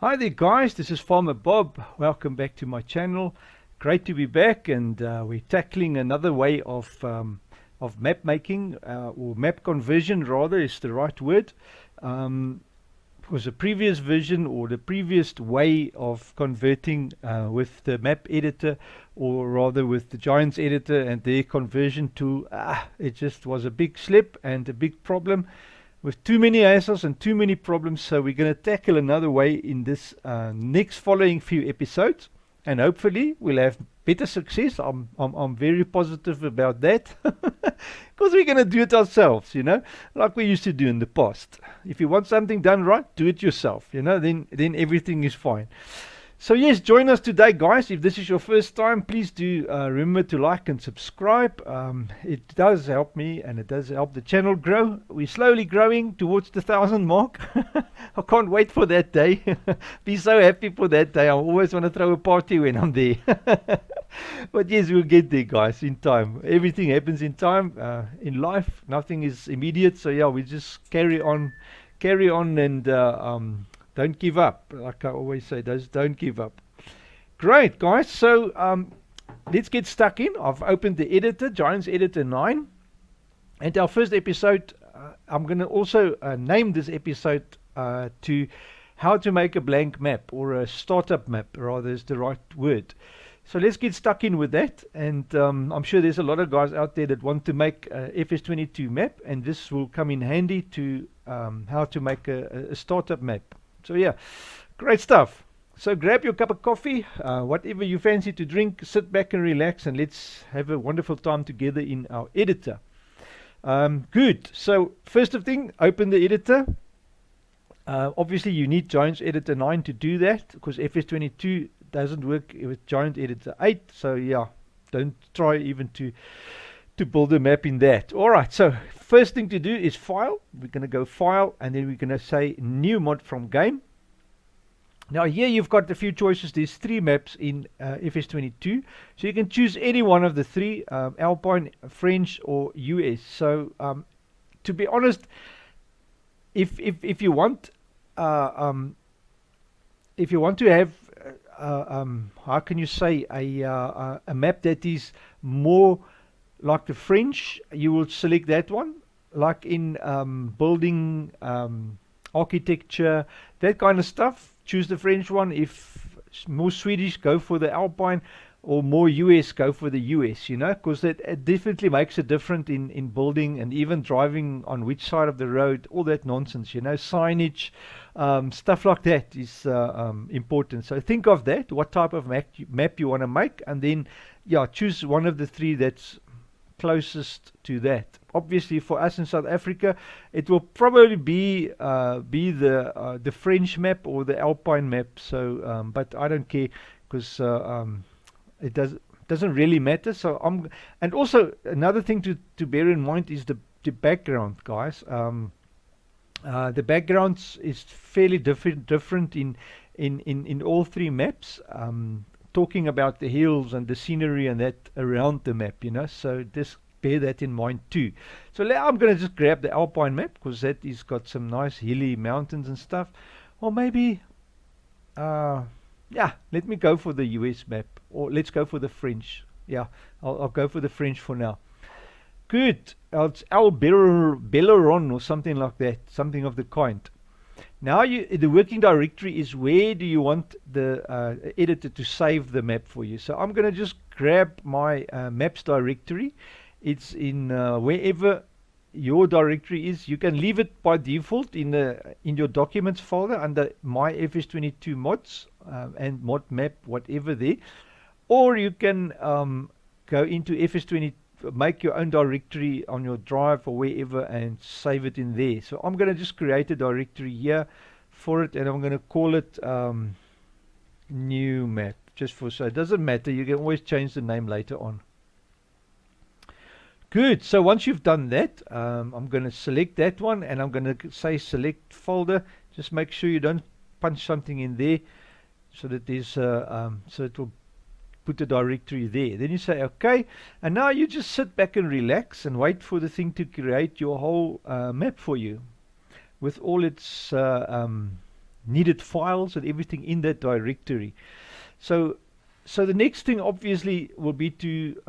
Hi there guys, this is Farmer Bob. Welcome back to my channel. Great to be back, and we're tackling another way of map making, or map conversion rather is the right word. Was a previous version or the previous way of converting with the map editor, or rather with the Giants editor and their conversion tool. It just was a big slip and a big problem with too many hassles and too many problems. So we're going to tackle another way in this next following few episodes, and hopefully we'll have better success. I'm very positive about that, because we're going to do it ourselves, like we used to do in the past. If you want something done right, do it yourself, then everything is fine. So yes, join us today guys. If this is your first time, please do remember to like and subscribe. It does help me, and it does help the channel grow. We're slowly growing towards the 1,000 mark. I can't wait for that day. Be so happy for that day. I always want to throw a party when I'm there. But yes, we'll get there guys, in time. Everything happens in time. In life nothing is immediate, so yeah, we just carry on and don't give up. Like I always say, don't give up. Great guys, so let's get stuck in. I've opened the editor, Giants Editor 9, and our first episode, I'm going to also name this episode to how to make a blank map, or a startup map rather is the right word. So let's get stuck in with that, and I'm sure there's a lot of guys out there that want to make a FS22 map, and this will come in handy to how to make a startup map. So yeah, great stuff. So grab your cup of coffee, whatever you fancy to drink, sit back and relax, and let's have a wonderful time together in our editor. Good. So first of thing, open the editor. Obviously you need Giants Editor 9 to do that, because FS22 doesn't work with Giant Editor 8. So yeah, don't try even to build a map in that. Alright, so first thing to do is file. We're going to go file, and then we're going to say new mod from game. Now here you've got a few choices. There's 3 maps in FS22, so you can choose any one of the 3, Alpine, French or US. So to be honest, if you want to have how can you say, a map that is more like the French, you will select that one. Like in building, architecture, that kind of stuff, choose the French one. If more Swedish, go for the Alpine, or more US, go for the US, because it definitely makes a difference in building, and even driving on which side of the road, all that nonsense, signage, stuff like that is important. So think of that, what type of map you want to make, and then yeah, choose one of the 3 that's closest to that. Obviously for us in South Africa, it will probably be the French map or the Alpine map. So but I don't care, because it doesn't really matter. So and also another thing to bear in mind is the background, guys. The backgrounds is fairly different in all 3 maps. Talking about the hills and the scenery and that around the map, so just bear that in mind too. So now I'm going to just grab the Alpine map, because that is got some nice hilly mountains and stuff. Or maybe yeah, let me go for the US map, or let's go for the French. Yeah, I'll go for the French for now. Good. It's Belleron or something like that, something of the kind. Now the working directory is where do you want the editor to save the map for you. So I'm going to just grab my maps directory. It's in wherever your directory is. You can leave it by default in your documents folder under my FS22 mods and mod map, whatever there. Or you can go into FS22, make your own directory on your drive or wherever, and save it in there. So I'm going to just create a directory here for it, and I'm going to call it new map, just for, so it doesn't matter, you can always change the name later on. Good. So once you've done that, I'm going to select that one, and I'm going to say select folder. Just make sure you don't punch something in there, so that there's so it will put the directory there. Then you say okay, and now you just sit back and relax and wait for the thing to create your whole map for you, with all its needed files and everything in that directory. So the next thing obviously will be to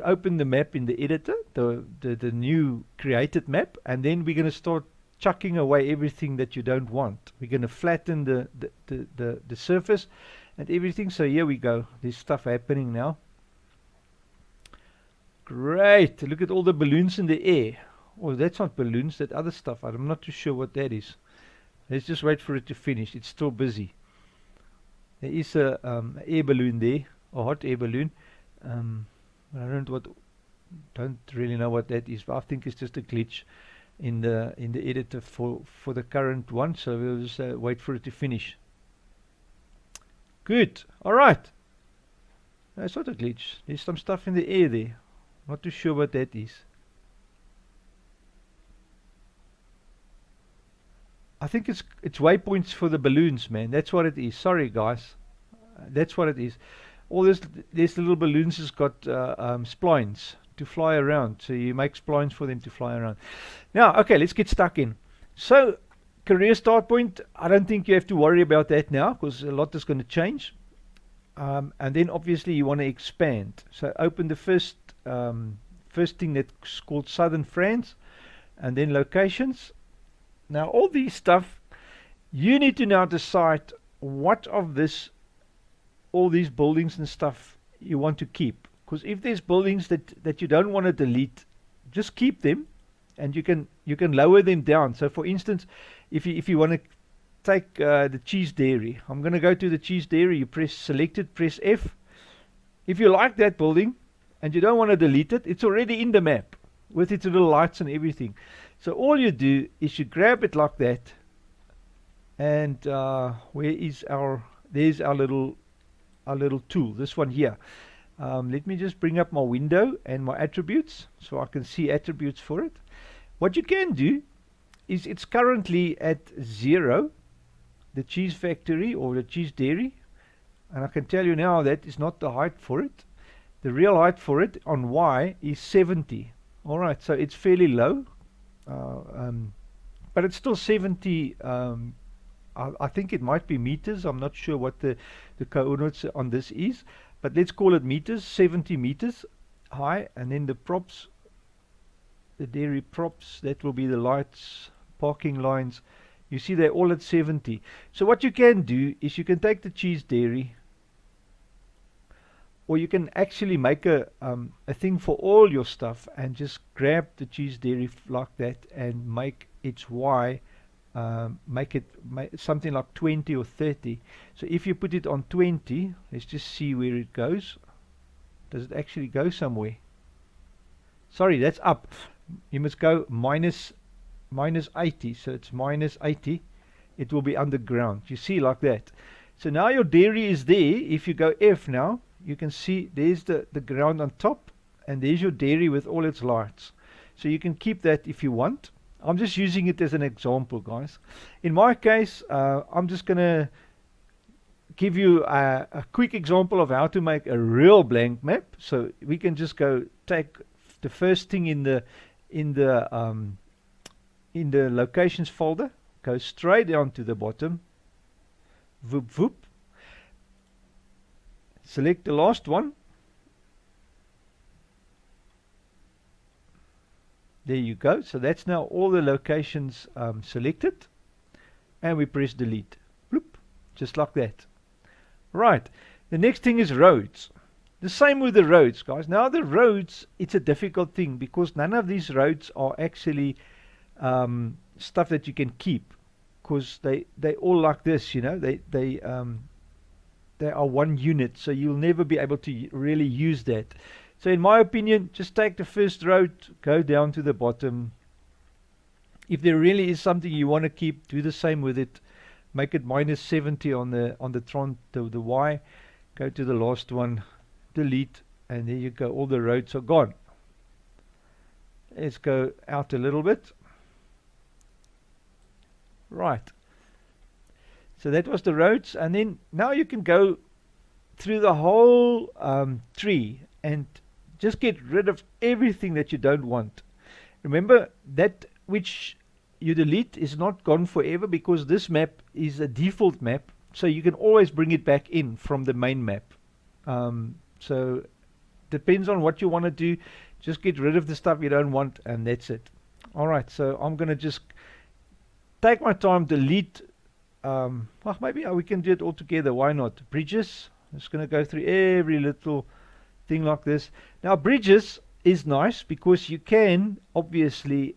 open the map in the editor, the new created map, and then we're going to start chucking away everything that you don't want. We're going to flatten the surface and everything. So here we go. There's stuff happening now. Great. Look at all the balloons in the air. Oh, that's not balloons, that other stuff. I'm not too sure what that is. Let's just wait for it to finish. It's still busy. There is a air balloon there, a hot air balloon. I don't really know what that is, but I think it's just a glitch in the editor for the current one. So we'll just wait for it to finish. Good. All right. No, it's not a glitch. There's some stuff in the air there. Not too sure what that is. I think it's waypoints for the balloons, man. That's what it is. Sorry, guys. That's what it is. All these little balloons has got splines to fly around. So you make splines for them to fly around. Now, okay, let's get stuck in. So, career start point, I don't think you have to worry about that now because a lot is going to change. And then obviously you want to expand. So open the first thing that's called Southern France, and then locations. Now all these stuff, you need to now decide what of this, all these buildings and stuff you want to keep. Because if there's buildings that you don't want to delete, just keep them, and you can lower them down. So for instance, if you want to take the cheese dairy, I'm going to go to the cheese dairy. You select it, press F. If you like that building and you don't want to delete it, it's already in the map with its little lights and everything. So all you do is you grab it like that, and there's our little tool, this one here. Let me just bring up my window and my attributes so I can see attributes for it. What you can do is it's currently at 0, the cheese factory or the cheese dairy, and I can tell you now that is not the height for it. The real height for it on Y is 70. Alright, so it's fairly low, but it's still 70. I think it might be meters. I'm not sure what the coordinates on this is, but let's call it meters, 70 meters high. And then the props, the dairy props, that will be the lights, parking lines. You see they're all at 70. So what you can do is you can take the cheese dairy, or you can actually make a thing for all your stuff and just grab the cheese dairy like that and make its Y, make it something like 20 or 30. So if you put it on 20, let's just see where it goes. Does it actually go somewhere? Sorry, that's up. You must go minus 80. So it's minus 80. It will be underground. You see, like that. So now your dairy is there. If you go F now, you can see there's the ground on top, and there's your dairy with all its lights. So you can keep that if you want. I'm just using it as an example, guys. In my case, I'm just going to give you a quick example of how to make a real blank map. So we can just go take the first thing in the locations folder, go straight down to the bottom, whoop whoop. Select the last one. There you go. So that's now all the locations selected. And we press delete. Bloop. Just like that. Right. The next thing is roads. The same with the roads, guys. Now the roads, it's a difficult thing because none of these roads are actually stuff that you can keep. Because they all like this, you know. They are one unit, so you'll never be able to really use that. So in my opinion, just take the first road, go down to the bottom. If there really is something you want to keep, do the same with it. Make it minus 70 on the Y. Go to the last one, delete, and there you go. All the roads are gone. Let's go out a little bit. Right. So that was the roads, and then now you can go through the whole tree and just get rid of everything that you don't want. Remember that which you delete is not gone forever, because this map is a default map, so you can always bring it back in from the main map. So depends on what you want to do. Just get rid of the stuff you don't want, and that's it. Alright, so I'm going to just take my time, delete. Well, maybe we can do it all together. Why not? Bridges. I'm just going to go through every little thing like this. Now, bridges is nice because you can obviously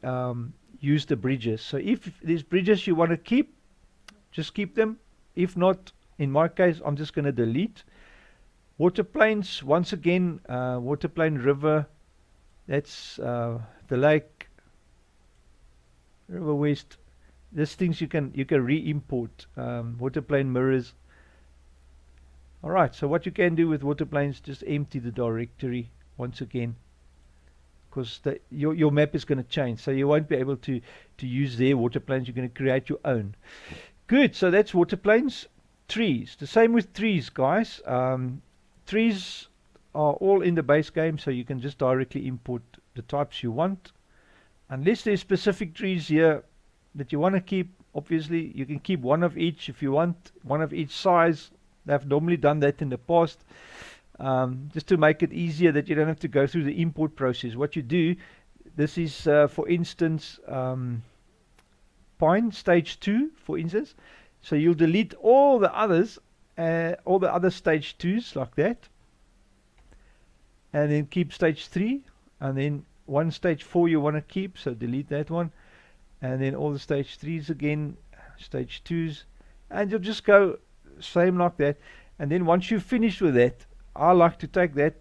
use the bridges. So if there's bridges you want to keep, just keep them. If not, in my case, I'm just going to delete. Water planes, once again, water plane river, that's the lake, river west. These things you can re-import. Water plane mirrors. Alright, so what you can do with water planes, just empty the directory once again, because your map is going to change, so you won't be able to use their water planes. You're going to create your own. Good, so that's water planes. Trees, the same with trees, guys. Trees are all in the base game, so you can just directly import the types you want. Unless there's specific trees here that you want to keep, obviously you can keep one of each if you want, one of each size. They've normally done that in the past, just to make it easier that you don't have to go through the import process. What you do, this is for instance Pine stage 2, for instance. So you'll delete all the others, all the other stage 2s like that, and then keep stage 3, and then one stage 4 you want to keep, so delete that one, and then all the stage 3s again, stage 2s, and you'll just go same like that. And then once you've finished with that, I like to take that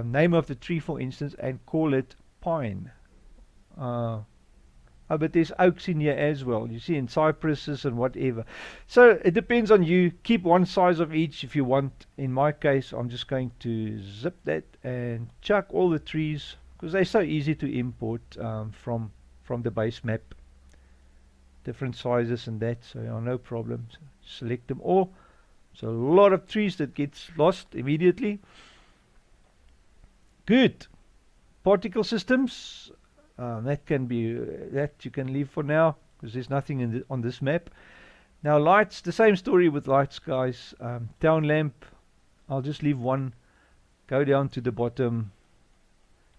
name of the tree, for instance, and call it pine. Oh, but there's oaks in here as well, you see, and cypresses and whatever. So it depends on you. Keep one size of each if you want. In my case, I'm just going to zip that and chuck all the trees, because they're so easy to import from the base map. Different sizes and that, so no problem. So select them all. So a lot of trees that gets lost immediately. Good. Particle systems, that can be that you can leave for now, because there's nothing on this map. Now lights, the same story with lights, guys. Town lamp, I'll just leave one. Go down to the bottom.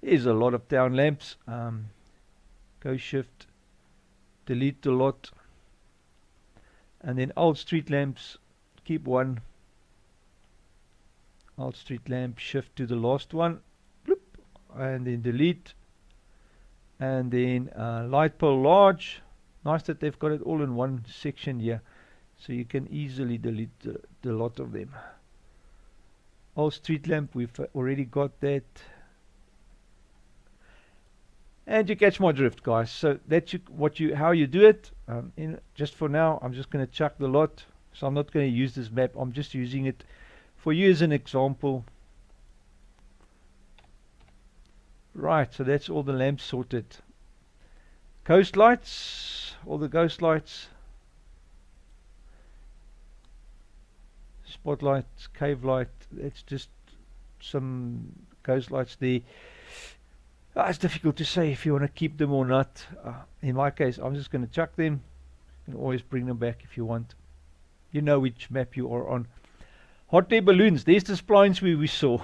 There's a lot of town lamps. Go shift, delete the lot, and then old street lamps, keep one. Old street lamp, shift to the last one, bloop, and then delete. And then light pole large, nice that they've got it all in one section here, so you can easily delete the lot of them. Old street lamp, we've already got that. And you catch my drift, guys. So that's how you do it. Just for now, I'm just going to chuck the lot. So I'm not going to use this map. I'm just using it for you as an example. Right, so that's all the lamps sorted. Coast lights, all the ghost lights. Spotlights, cave light. That's just some ghost lights there. It's difficult to say if you want to keep them or not. In my case, I'm just going to chuck them. You can always bring them back if you want. You know which map you are on. Hot air balloons. There's the splines we saw.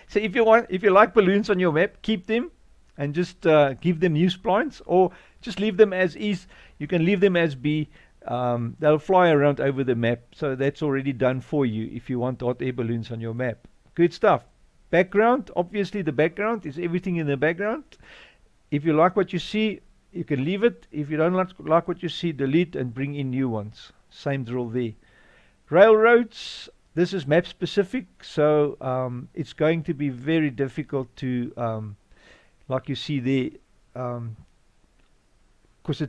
So if you like balloons on your map, keep them and just give them new splines, or just leave them as is. You can leave them as B. They'll fly around over the map. So that's already done for you if you want hot air balloons on your map. Good stuff. Background, obviously the background is everything in the background. If you like what you see, you can leave it. If you don't like what you see, delete and bring in new ones. Same drill there. Railroads, this is map specific, so it's going to be very difficult to, like you see there, because the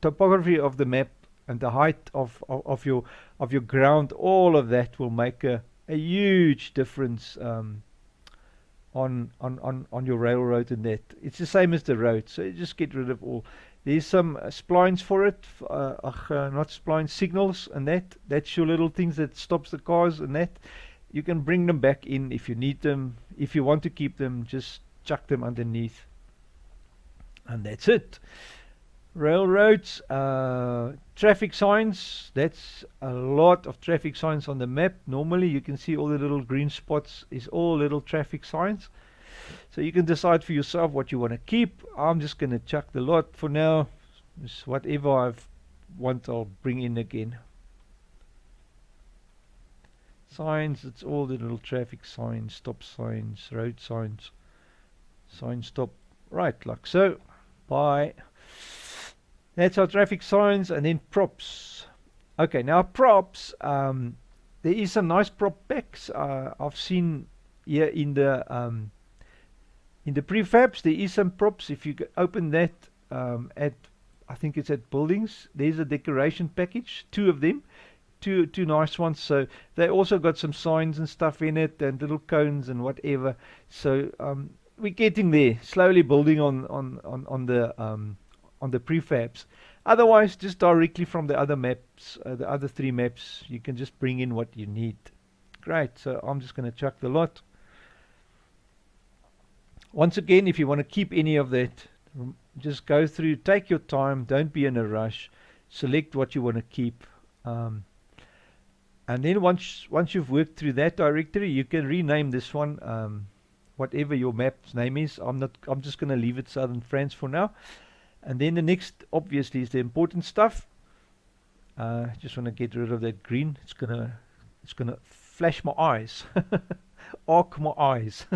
topography of the map and the height of your ground, all of that will make a huge difference on your railroad and that. It's the same as the road, so you just get rid of all. There's some splines for it, not splines, signals and that. That's your little things that stops the cars and that. You can bring them back in if you need them. If you want to keep them, just chuck them underneath. And that's it. Railroads, traffic signs. That's a lot of traffic signs on the map. Normally you can see all the little green spots is all little traffic signs. So you can decide for yourself what you want to keep. I'm just going to chuck the lot for now. Just whatever I want, I'll bring in again. Signs, it's all the little traffic signs, stop signs, road signs, sign stop, right, like so. Bye. That's our traffic signs. And then props. Okay, now props, there is some nice prop packs I've seen here in the prefabs. There is some props. If you open that at, I think it's at buildings, there's a decoration package, 2 of them, two nice ones. So they also got some signs and stuff in it, and little cones and whatever. So we're getting there, slowly building on the prefabs. Otherwise, just directly from the other maps, the other 3 maps, you can just bring in what you need. Great. So I'm just going to chuck the lot. Once again, if you want to keep any of that, just go through, take your time, don't be in a rush, select what you want to keep. And then once you've worked through that directory, you can rename this one, whatever your map's name is. I'm just going to leave it Southern France for now. And then the next, obviously, is the important stuff. Just want to get rid of that green. It's gonna flash my eyes, arc my eyes.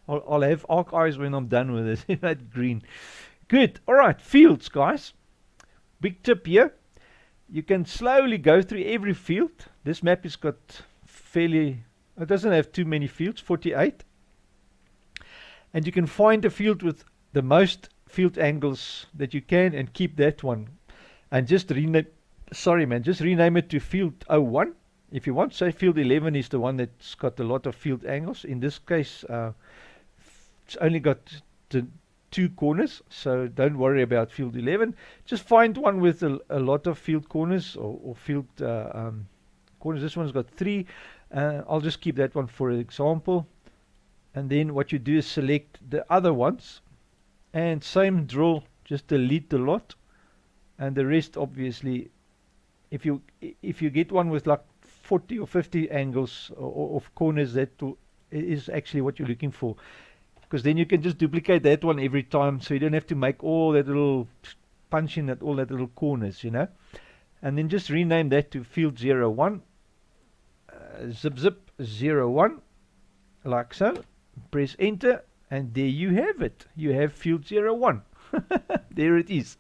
I'll have arc eyes when I'm done with it. That green. Good. All right, fields, guys. Big tip here. You can slowly go through every field. This map has got it doesn't have too many fields, 48. And you can find a field with the most field angles that you can and keep that one. And just rename it to field 01 if you want. Say field 11 is the one that's got a lot of field angles. In this case, it's only got the 2 corners, so don't worry about field 11. Just find one with a lot of field corners or field corners. This one's got 3. I'll just keep that one for example. And then what you do is select the other ones, and same drill, just delete the lot, and the rest, obviously, if you get one with like 40 or 50 angles of corners, that is actually what you're looking for, because then you can just duplicate that one every time, so you don't have to make all that little punch in at all that little corners, you know. And then just rename that to field 01, zip 01, like so. Press enter, and there you have it. You have field 01. There it is.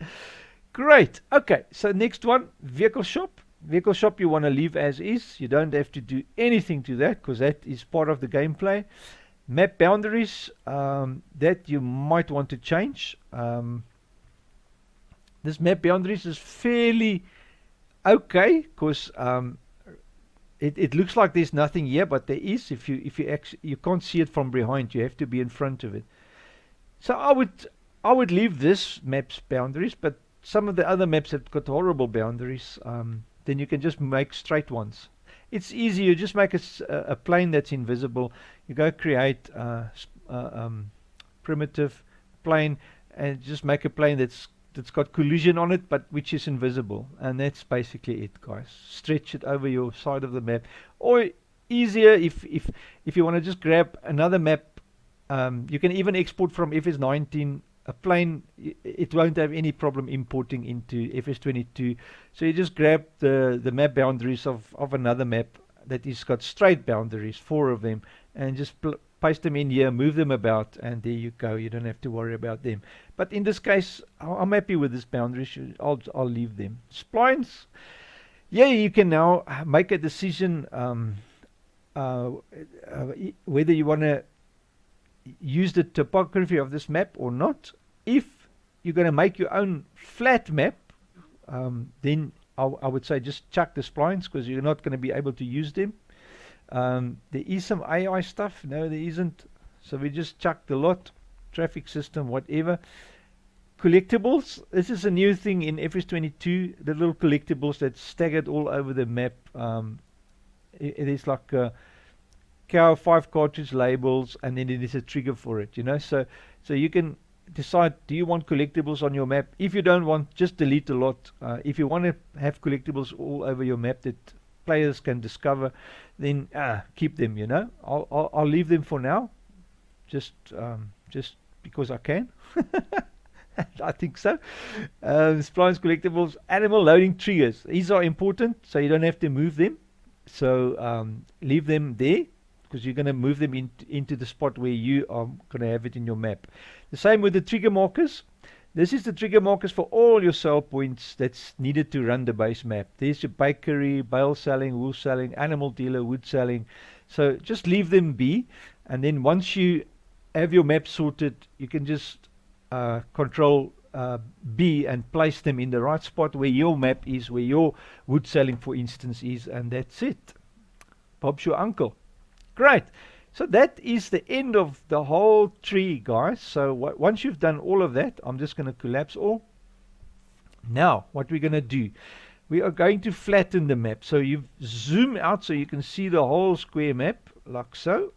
Great. Okay, so next one, vehicle shop. Vehicle shop you want to leave as is. You don't have to do anything to that, because that is part of the gameplay. Map boundaries, that you might want to change. This map boundaries is fairly okay, because it looks like there's nothing here, but there is. If you can't see it from behind, you have to be in front of it. So I would leave this map's boundaries, but some of the other maps have got horrible boundaries. Then you can just make straight ones. It's easy. You just make a plane that's invisible. You go create primitive plane, and just make a plane that's got collision on it, but which is invisible, and that's basically it, guys. Stretch it over your side of the map, or easier if you want to just grab another map. You can even export from FS19 a plane. It won't have any problem importing into FS22. So you just grab the map boundaries of another map that is got straight boundaries, 4 of them, and just paste them in here, move them about, and there you go. You don't have to worry about them. But in this case, I'm happy with this boundaries. I'll leave them. Splines, yeah, you can now make a decision whether you want to use the topography of this map or not. If you're going to make your own flat map, then I would say just chuck the splines, because you're not going to be able to use them. There is some AI stuff. No, there isn't. So we just chuck the lot. Traffic system, whatever. Collectibles. This is a new thing in FS22. The little collectibles that's staggered all over the map. It is like 5 cartridge labels, and then it is a trigger for it. You know, so you can decide, do you want collectibles on your map? If you don't want, just delete a lot. If you want to have collectibles all over your map that players can discover, then keep them, you know. I'll leave them for now, just because I can. I think so. Splines, collectibles, animal loading triggers. These are important, so you don't have to move them. So leave them there, because you're going to move them into the spot where you are going to have it in your map. The same with the trigger markers. This is the trigger markers for all your sale points that's needed to run the base map. There's your bakery, bale selling, wool selling, animal dealer, wood selling. So just leave them be, and then once you have your map sorted, you can just control B and place them in the right spot where your map is, where your wood selling, for instance, is, and that's it. Bob's your uncle. Great. So that is the end of the whole tree, guys. So once you've done all of that, I'm just going to collapse all. Now, what we're going to do, we are going to flatten the map. So you zoom out so you can see the whole square map, like so.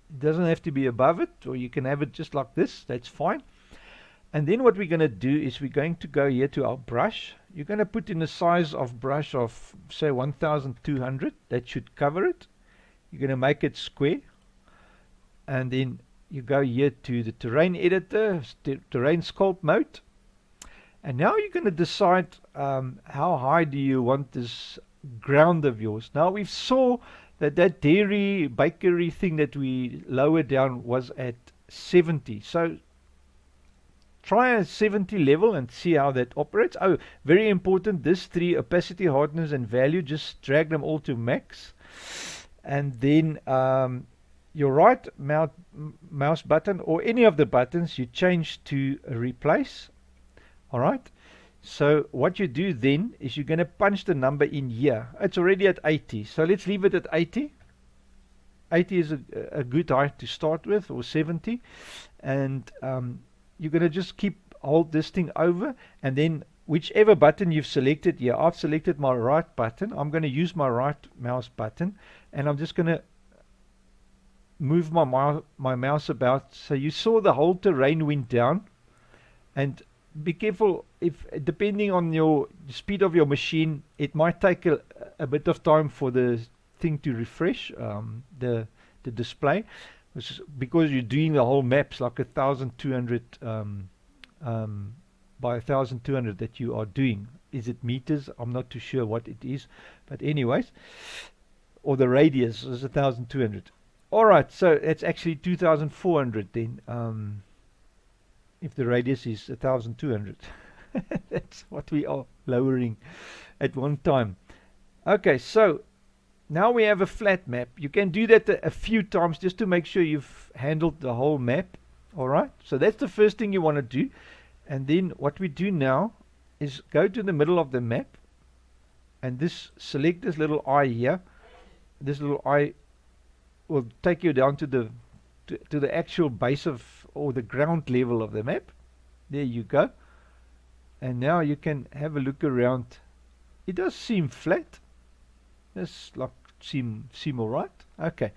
It doesn't have to be above it, or you can have it just like this. That's fine. And then what we're going to do is we're going to go here to our brush. You're going to put in a size of brush of, say, 1200. That should cover it. You're going to make it square. And then you go here to the terrain editor, terrain sculpt mode. And now you're going to decide how high do you want this ground of yours. Now we saw that dairy bakery thing that we lowered down was at 70. So try a 70 level and see how that operates. Oh, very important, this 3, opacity, hardness and value, just drag them all to max. And then your right mouse button, or any of the buttons, you change to replace. Alright, so what you do then is you're going to punch the number in here. It's already at 80, so let's leave it at 80. 80 is a good height to start with, or 70. And you're going to just hold this thing over, and then whichever button you've selected here, I've selected my right button. I'm going to use my right mouse button, and I'm just going to move my mouse about. So you saw the whole terrain went down, and be careful, if depending on your speed of your machine, it might take a bit of time for the thing to refresh the display, because you're doing the whole maps like 1200 by 1200 that you are doing. Is it meters? I'm not too sure what it is, but anyways, or the radius is 1200. All right, so it's actually 2400 then. If the radius is 1200. That's what we are lowering at one time. Okay, so now we have a flat map. You can do that a few times just to make sure you've handled the whole map. Alright, so that's the first thing you want to do. And then what we do now is go to the middle of the map, and select this little eye here. This little eye will take you down to the actual base of, or the ground level of the map. There you go. And now you can have a look around. It does seem flat. This like seem alright. Okay.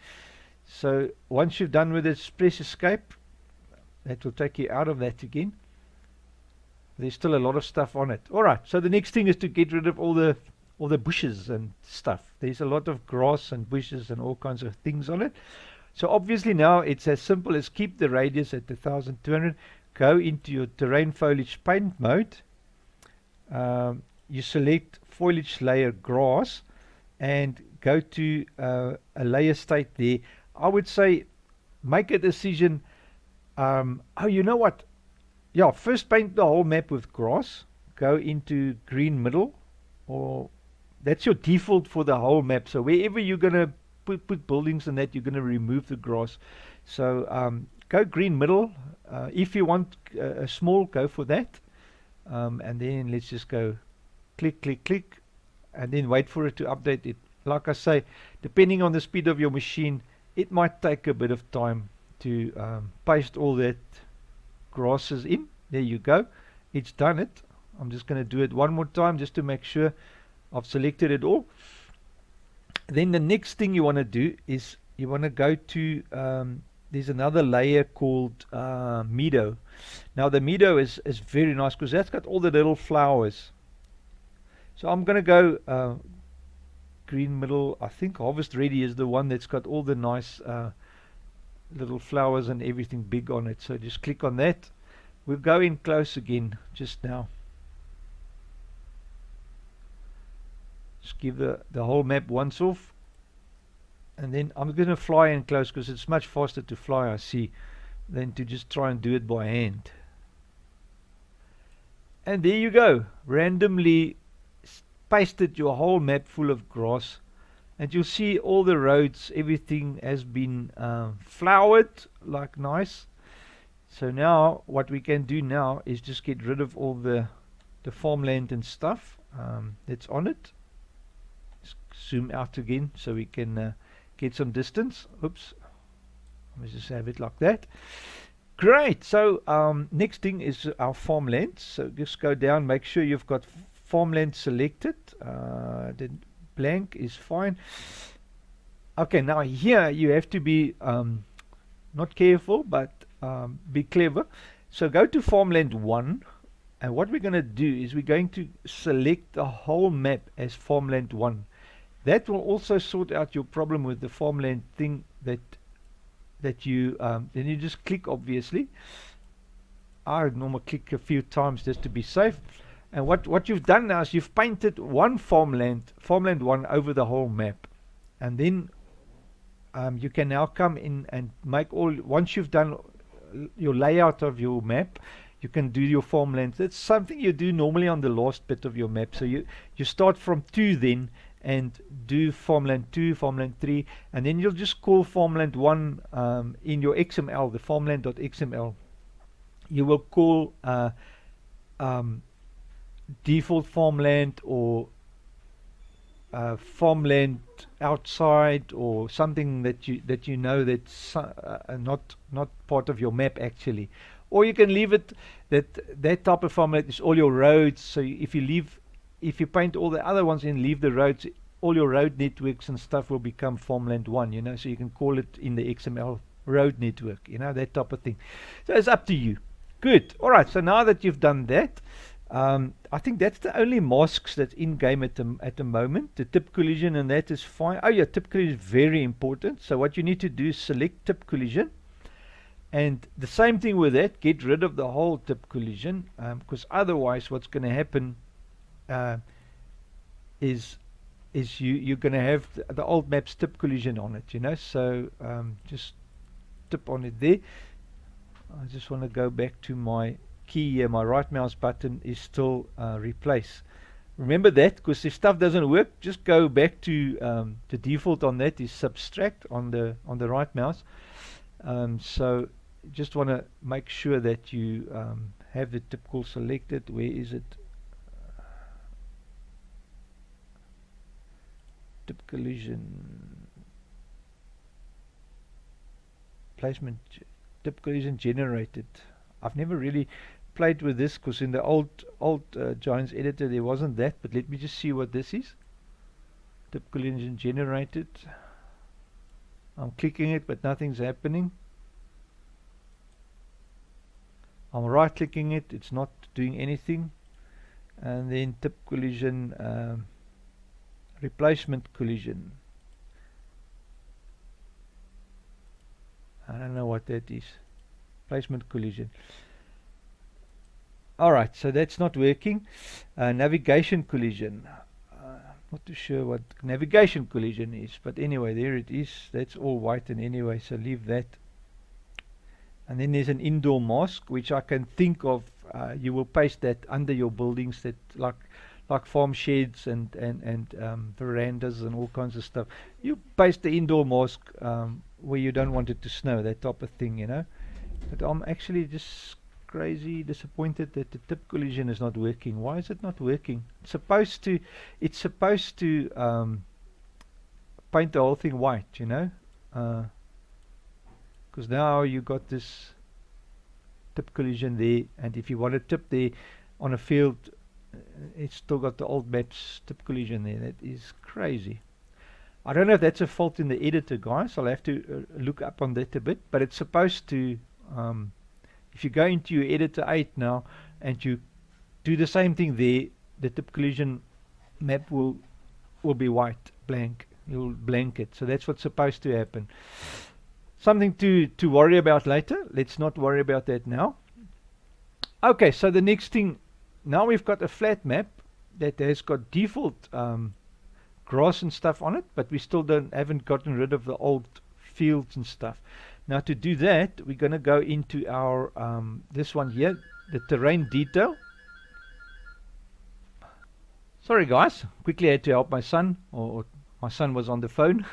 So once you've done with it, press escape. That will take you out of that again. There's still a lot of stuff on it. Alright, so the next thing is to get rid of all the bushes and stuff. There's a lot of grass and bushes and all kinds of things on it. So obviously now it's as simple as keep the radius at 1200, go into your terrain foliage paint mode, you select foliage layer grass and go to a layer state there. I would say make a decision. Oh, you know what? Yeah, first paint the whole map with grass, go into green middle, or that's your default for the whole map. So wherever you're going to put buildings and that, you're going to remove the grass. So go green middle. If you want a small, go for that. And then let's just go click, click, click, and then wait for it to update it. Like I say, depending on the speed of your machine, it might take a bit of time to paste all that grasses in. There you go. It's done it. I'm just going to do it one more time just to make sure I've selected it all. Then the next thing you want to do is you want to go to there's another layer called Meadow. Now the Meadow is very nice because that's got all the little flowers. So I'm gonna go green middle. I think Harvest Ready is the one that's got all the nice little flowers and everything big on it. So just click on that. We'll go in close again just now. Just give the whole map once off. And then I'm going to fly in close because it's much faster to fly, I see, than to just try and do it by hand. And there you go. Randomly pasted your whole map full of grass. And you'll see all the roads, everything has been flowered like nice. So now what we can do now is just get rid of all the farmland and stuff that's on it. Just zoom out again so we can get some distance. Oops. Let's just have it like that. Great. So next thing is our farmland. So just go down, make sure you've got farmland selected. Then blank is fine. Okay, now here you have to be not careful, but be clever. So go to farmland 1, and what we're going to do is we're going to select the whole map as farmland 1. That will also sort out your problem with the farmland thing that you then you just click, obviously. I normally click a few times just to be safe. And what you've done now is you've painted one farmland 1 over the whole map. And then you can now come in and make once you've done your layout of your map, you can do your farmlands. That's something you do normally on the last bit of your map. So you start from 2 then and do farmland 2, farmland 3, and then you'll just call farmland 1 in your XML, the farmland.xml. You will call default farmland or farmland outside or something that you know that's not part of your map actually. Or you can leave it that type of farmland is all your roads. So if you paint all the other ones and leave the roads, all your road networks and stuff will become farmland 1, you know, so you can call it in the XML road network, you know, that type of thing. So it's up to you. Good. All right, so now that you've done that, I think that's the only masks that's in game at the moment. The tip collision and that is fine. Oh yeah, tip collision is very important. So what you need to do is select tip collision, and the same thing with that, get rid of the whole tip collision, because otherwise what's going to happen is you're going to have the old map's tip collision on it, you know. So just tip on it there. I just want to go back to my key here. My right mouse button is still replace. Remember that, because if stuff doesn't work, just go back to the default on that is subtract on the right mouse. So just want to make sure that you have the tip call selected. Where is it? Tip collision placement, tip collision generated. I've never really played with this because in the old Giants editor there wasn't that, but let me just see what this is. Tip collision generated. I'm clicking it but nothing's happening. I'm right clicking it, it's not doing anything. And then tip collision replacement collision. I don't know what that is. Placement collision. Alright, so that's not working. Navigation collision. Not too sure what navigation collision is, but anyway, there it is. That's all white, and anyway, so leave that. And then there's an indoor mask, which I can think of. You will paste that under your buildings, that like farm sheds and verandas and all kinds of stuff. You paste the indoor mask where you don't want it to snow, that type of thing, you know. But I'm actually just crazy disappointed that the tip collision is not working. Why is it not working? It's supposed to paint the whole thing white, you know. Because now you got this tip collision there, and if you want to tip there on a field, it's still got the old map's tip collision there. That is crazy. I don't know if that's a fault in the editor, guys. I'll have to look up on that a bit, but it's supposed to, if you go into your editor 8 now and you do the same thing there, the tip collision map will be white, blank. You'll blank it. So that's what's supposed to happen. Something to worry about later. Let's not worry about that now. Okay, so the next thing, now we've got a flat map that has got default grass and stuff on it, but we still haven't gotten rid of the old fields and stuff. Now to do that, we're going to go into our this one here, the terrain detail. Sorry guys, quickly had to help my son, or my son was on the phone.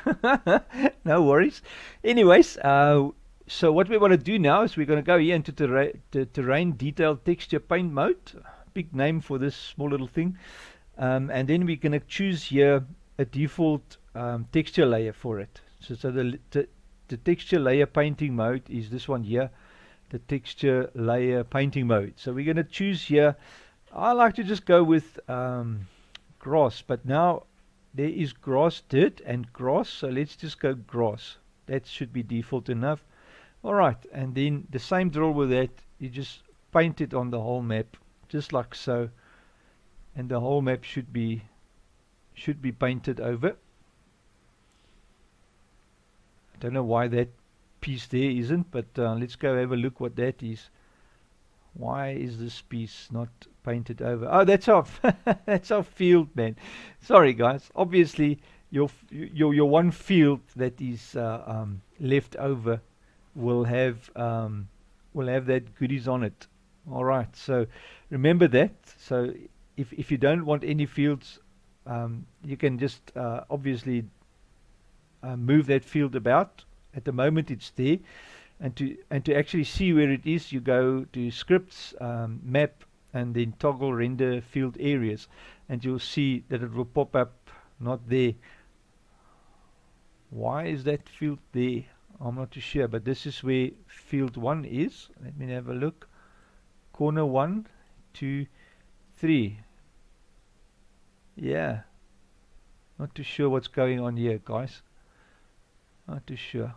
No worries. Anyways, so what we want to do now is we're going to go here into the terrain detail texture paint mode. Big name for this small little thing. And then we're going to choose here a default texture layer for it. So the texture layer painting mode is this one here, the texture layer painting mode. So we're going to choose here, I like to just go with grass, but now there is grass, dirt and grass, so let's just go grass. That should be default enough. Alright, and then the same drill with that, you just paint it on the whole map, just like so, and the whole map should be painted over. I don't know why that piece there isn't, but let's go have a look what that is. Why is this piece not painted over? Oh, that's our that's our field, man. Sorry guys, obviously your one field that is left over will have that goodies on it. All right, so remember that. So if you don't want any fields, you can just obviously move that field about. At the moment it's there, and to actually see where it is, you go to scripts, map, and then toggle render field areas, and you'll see that it will pop up not there. Why is that field there? I'm not too sure, but this is where field 1 is. Let me have a look. Corner 1, 2, 3. Yeah, not too sure what's going on here, guys. Not too sure.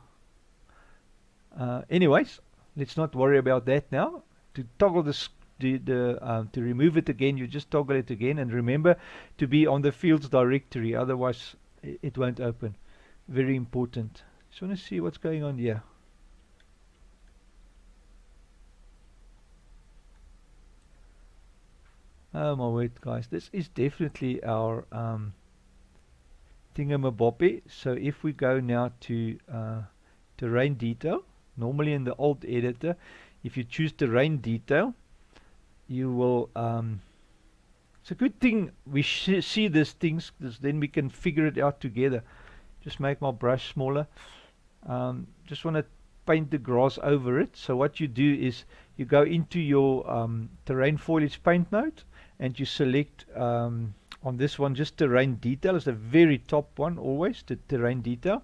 Anyways, let's not worry about that now. To toggle this, to remove it again, you just toggle it again, and remember to be on the fields directory, otherwise it won't open. Very important. Just want to see what's going on here. Oh my word, guys, this is definitely our thingamabobby. So if we go now to terrain detail, normally in the old editor, if you choose terrain detail, you will it's a good thing we see these things, because then we can figure it out together. Just make my brush smaller. Just want to paint the grass over it. So what you do is you go into your terrain foliage paint mode, and you select on this one just terrain detail. It's the very top one, always the terrain detail.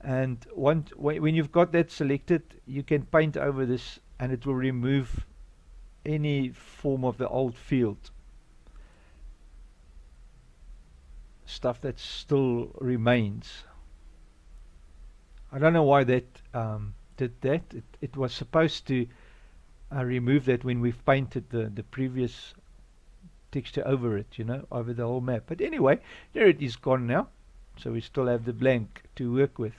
And when you've got that selected, you can paint over this, and it will remove any form of the old field stuff that still remains. I don't know why that did that. It was supposed to remove that when we've painted the previous texture over it, you know, over the whole map. But anyway, there it is gone now. So we still have the blank to work with.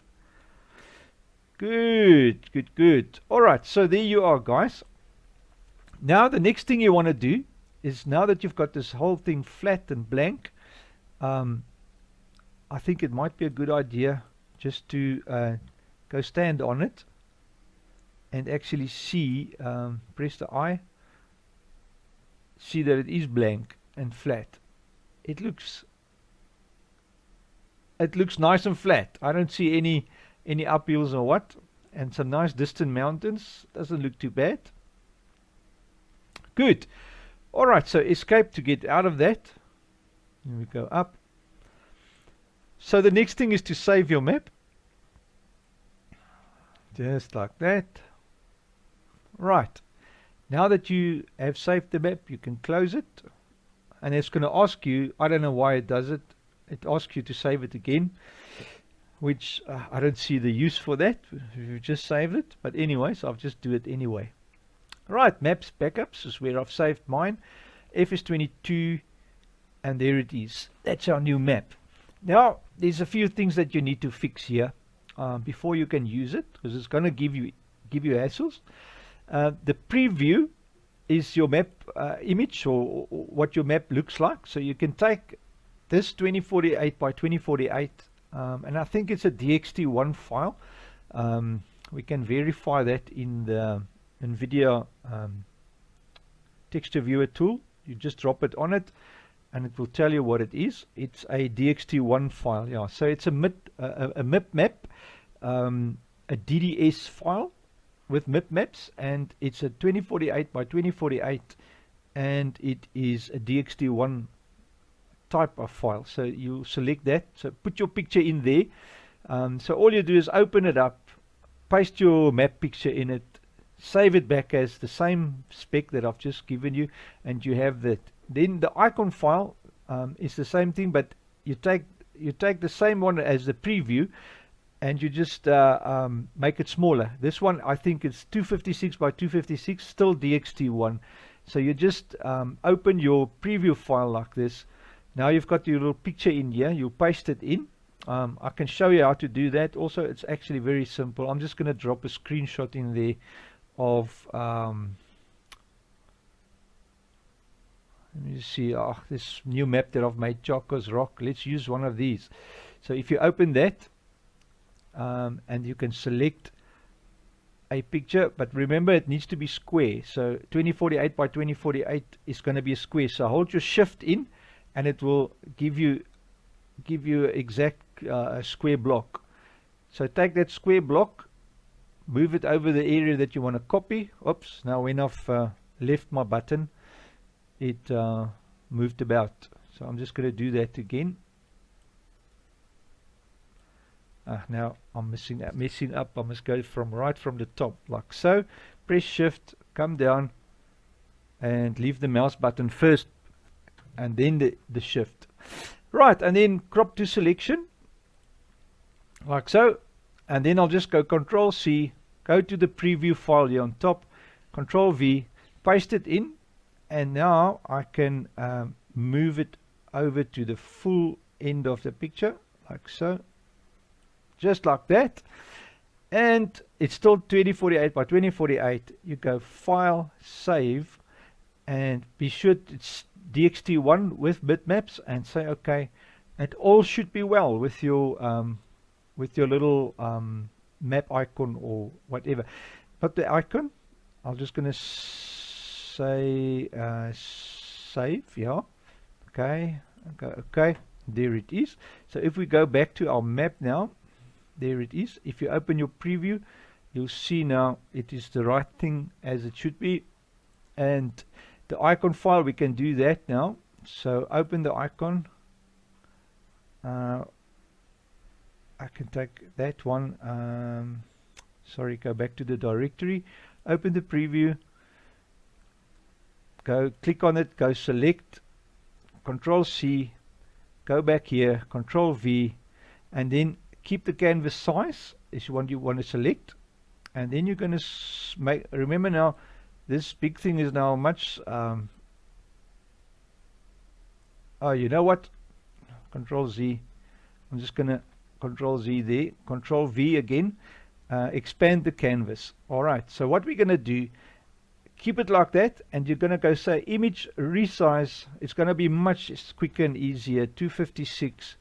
Good, good, good. Alright, so there you are, guys. Now the next thing you want to do is, now that you've got this whole thing flat and blank, I think it might be a good idea just to go stand on it and actually see, press the I, see that it is blank and flat. It looks nice and flat. I don't see any uphills or what, and some nice distant mountains. Doesn't look too bad. Good. Alright, so escape to get out of that. Here we go up. So the next thing is to save your map. Just like that. Right. Now that you have saved the map, you can close it. And it's going to ask you, I don't know why it does it. It asks you to save it again. which I don't see the use for that. We've just saved it, but anyways, I'll just do it anyway. Right, maps backups is where I've saved mine. FS22, and there it is. That's our new map. Now, there's a few things that you need to fix here before you can use it, because it's going to give you hassles. The preview is your map image, or what your map looks like. So you can take this 2048 by 2048, and I think it's a DXT1 file. We can verify that in the NVIDIA texture viewer tool. You just drop it on it and it will tell you what it is. It's a DXT1 file, yeah. So it's a MIP map, a DDS file with MIP maps, and it's a 2048 by 2048, and it is a DXT1 type of file. So you select that, so put your picture in there. So all you do is open it up, paste your map picture in it, save it back as the same spec that I've just given you, and you have that. Then the icon file is the same thing, but you take the same one as the preview, and you just make it smaller. This one, I think it's 256 by 256, still DXT1. So you just open your preview file like this. Now you've got your little picture in here, you paste it in. I can show you how to do that. Also, it's actually very simple. I'm just going to drop a screenshot in there of let me see, this new map that I've made, Chaco's Rock. Let's use one of these. So if you open that, and you can select a picture, but remember it needs to be square. So 2048 by 2048 is going to be a square. So hold your shift in and it will give you exact square block. So take that square block, move it over the area that you want to copy. Oops, now when I've left my button, it moved about. So I'm just going to do that again. Now I'm messing up. I must go right from the top, like so. Press shift, come down, and leave the mouse button first, and then the shift. Right, and then crop to selection, like so. And then I'll just go Control C, go to the preview file here on top, Control V, paste it in, and now I can move it over to the full end of the picture, like so, just like that. And it's still 2048 by 2048. You go File, Save, and be sure it's DXT1 with bitmaps, and say OK. And all should be well with your little map icon or whatever. But the icon, I'm just going to say save, yeah. Okay, okay, there it is. So if we go back to our map now, there it is. If you open your preview, you'll see now it is the right thing as it should be. And the icon file, we can do that now. So open the icon. I can take that one. Sorry, go back to the directory. Open the preview. Go click on it. Go select. Control C. Go back here. Control V. And then keep the canvas size is what you want to select. And then you're going to make. Remember now, this big thing is now much. Oh, you know what? Control Z. I'm just going to Control Z there. Control V again. Expand the canvas. Alright, so what we're going to do, keep it like that, and you're going to go say image resize. It's going to be much quicker and easier. 256.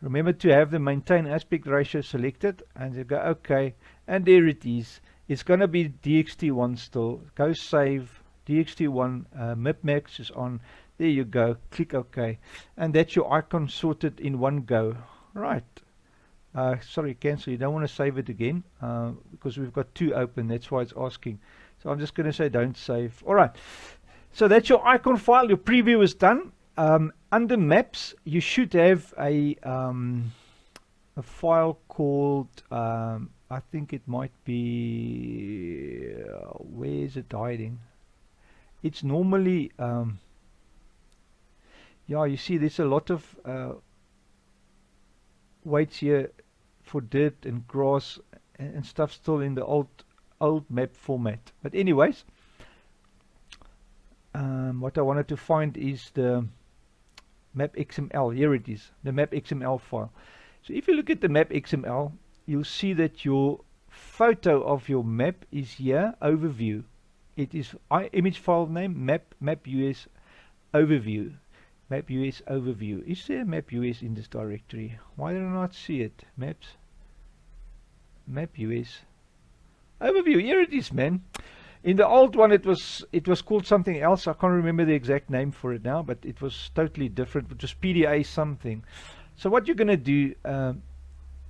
Remember to have the maintain aspect ratio selected, and you go OK, and there it is. It's going to be DXT1 still. Go save. DXT1 MipMax is on. There you go. Click OK, and that's your icon sorted in one go. Right. Sorry, cancel. You don't want to save it again because we've got two open. That's why it's asking. So I'm just going to say don't save. All right. So that's your icon file. Your preview is done. Under maps, you should have a file called I think it might be where is it hiding? It's normally yeah, you see there's a lot of weights here for dirt and grass and stuff still in the old map format. But anyways, what I wanted to find is the map XML. Here it is, the map XML file. So if you look at the map XML, you'll see that your photo of your map is here, overview. It is image file name map US overview. Map US overview. Is there a map US in this directory? Why do I not see it? Maps, map US overview. Here it is, man. In the old one it was called something else. I can't remember the exact name for it now, but it was totally different. It was PDA something. So what you're gonna do,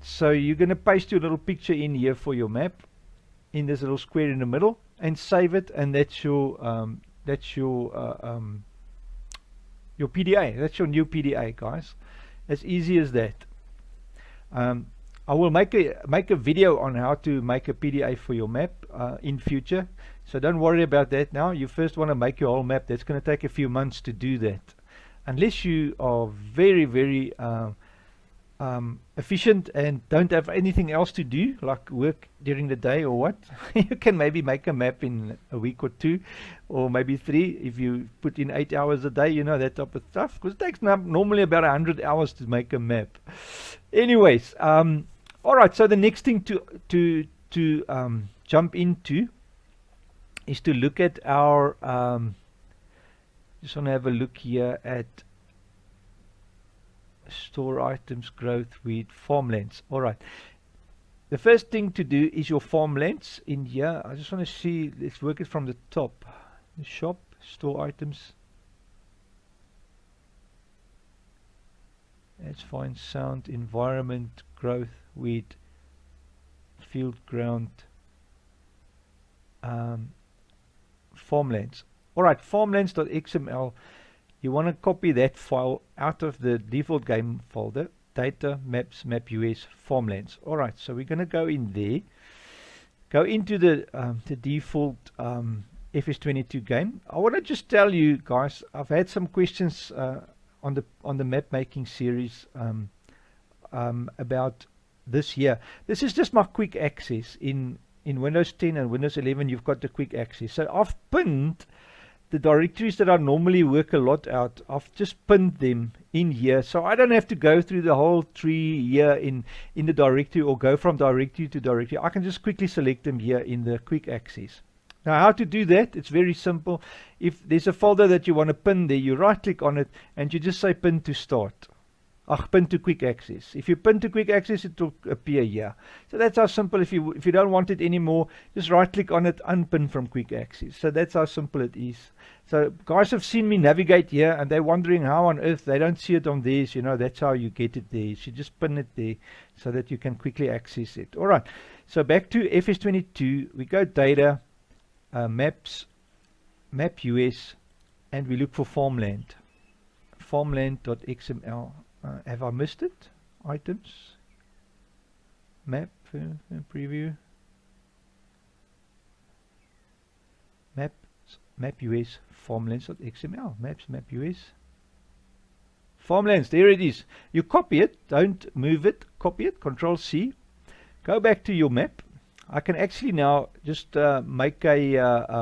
so you're gonna paste your little picture in here for your map in this little square in the middle and save it, and that's your PDA. That's your new PDA, guys. As easy as that. I will make a video on how to make a PDA for your map in future, so don't worry about that now. You first want to make your whole map. That's going to take a few months to do that, unless you are very, very efficient and don't have anything else to do, like work during the day or what. You can maybe make a map in a week or 2, or maybe 3 if you put in 8 hours a day, you know, that type of stuff, because it takes normally about 100 hours to make a map. Anyways, all right, so the next thing to jump into is to look at our just want to have a look here at store items, growth, weed, farmlands. All right, the first thing to do is your farmlands in here. I just want to see, let's work it from the top. The shop, store items. Let's find sound, environment, growth, weed, field, ground, farmlands. Alright, farmlands.xml. You want to copy that file out of the default game folder, data, maps, map US, farmlands. Alright, so we're going to go in there, go into the default FS22 game. I want to just tell you guys, I've had some questions on the map making series about this here. This is just my quick access. In Windows 10 and Windows 11 you've got the quick access. So I've pinned the directories that I normally work a lot out. I've just pinned them in here, so I don't have to go through the whole tree here in the directory or go from directory to directory. I can just quickly select them here in the quick access. Now how to do that? It's very simple. If there's a folder that you want to pin there, you right click on it and you just say pin to start. Pin to quick access. If you pin to quick access, it will appear here. So that's how simple. If you don't want it anymore, just right click on it, unpin from quick access. So that's how simple it is. So guys have seen me navigate here and they're wondering how on earth they don't see it on theirs. You know, that's how you get it there. You just pin it there so that you can quickly access it. Alright, so back to FS22, we go data, maps, map US, and we look for farmland. Farmland.xml. Have I missed it? Items, map, preview, map US, farmlands.xml, maps, map US, farmlands. There it is. You copy it, don't move it, copy it, Control C, go back to your map. I can actually now just make a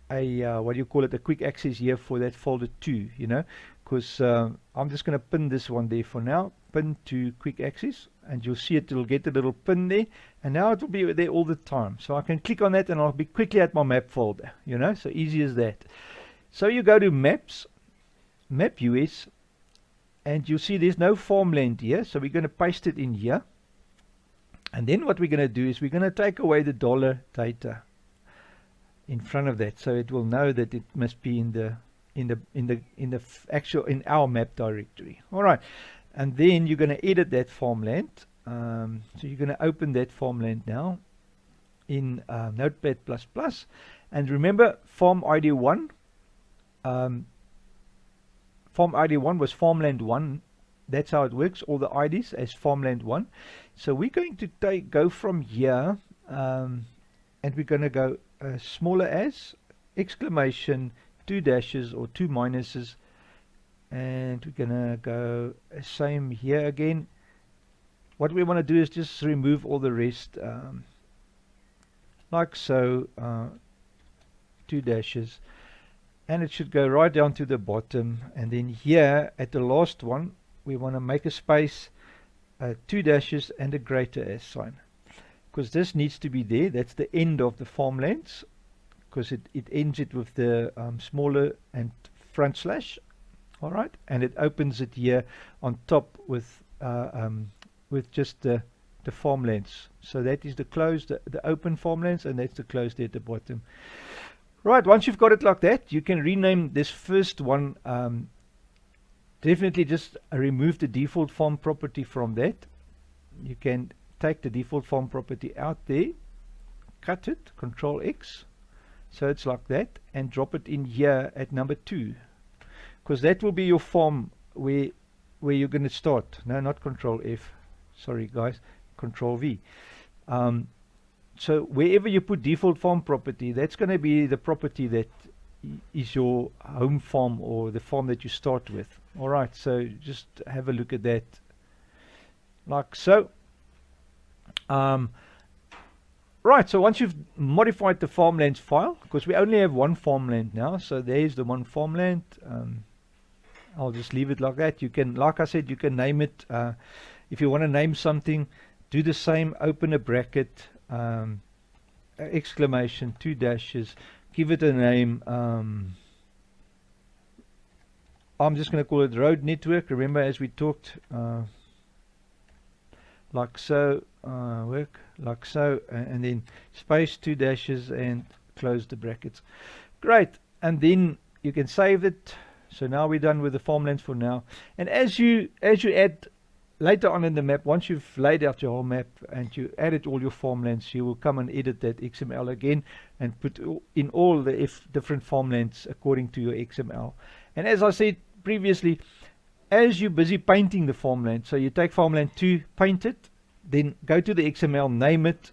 what do you call it, a quick access here for that folder too, you know, because I'm just going to pin this one there for now, pin to quick access, and you'll see it will get a little pin there, and now it will be there all the time. So I can click on that and I'll be quickly at my map folder, you know, so easy as that. So you go to maps, map US, and you'll see there's no farmland here, so we're going to paste it in here. And then what we're going to do is we're going to take away the dollar data in front of that, so it will know that it must be in our map directory. All right, and then you're going to edit that farmland. So you're going to open that farmland now in Notepad++, and remember farm ID 1. Farm ID 1 was farmland 1. That's how it works, all the IDs as farmland 1. So we're going to go from here, and we're going to go smaller as, exclamation, 2 dashes or 2 minuses, and we're going to go same here again, what we want to do is just remove all the rest, like so, 2 dashes, and it should go right down to the bottom. And then here at the last one we want to make a space, 2 dashes and a greater S sign, because this needs to be there. That's the end of the farmlands, because it ends it with the smaller and front slash. Alright, and it opens it here on top with just the farmlands. So that is the closed, the open farmlands, and that's the closed there at the bottom. Right, once you've got it like that, you can rename this first one. Definitely just remove the default farm property from that. You can take the default farm property out there, cut it, Control X, so it's like that, and drop it in here at number 2, because that will be your farm where you're going to start. No, not Control F, sorry guys, Control V. So wherever you put default farm property, that's going to be the property that is your home farm, or the farm that you start with. Alright, so just have a look at that like so. Right, so once you've modified the farmlands file, because we only have one farmland now, so there's the one farmland. I'll just leave it like that. You can, like I said, you can name it. If you want to name something, do the same, open a bracket, exclamation, 2 dashes, give it a name. I'm just going to call it road network. Remember, as we talked, like so, work like so, and then space, 2 dashes, and close the brackets. Great, and then you can save it. So now we're done with the farmlands for now. And as you add later on in the map, once you've laid out your whole map and you added all your farmlands, you will come and edit that XML again and put in all the different farmlands according to your XML. And as I said previously, as you're busy painting the farmland, so you take farmland 2, paint it, then go to the XML, name it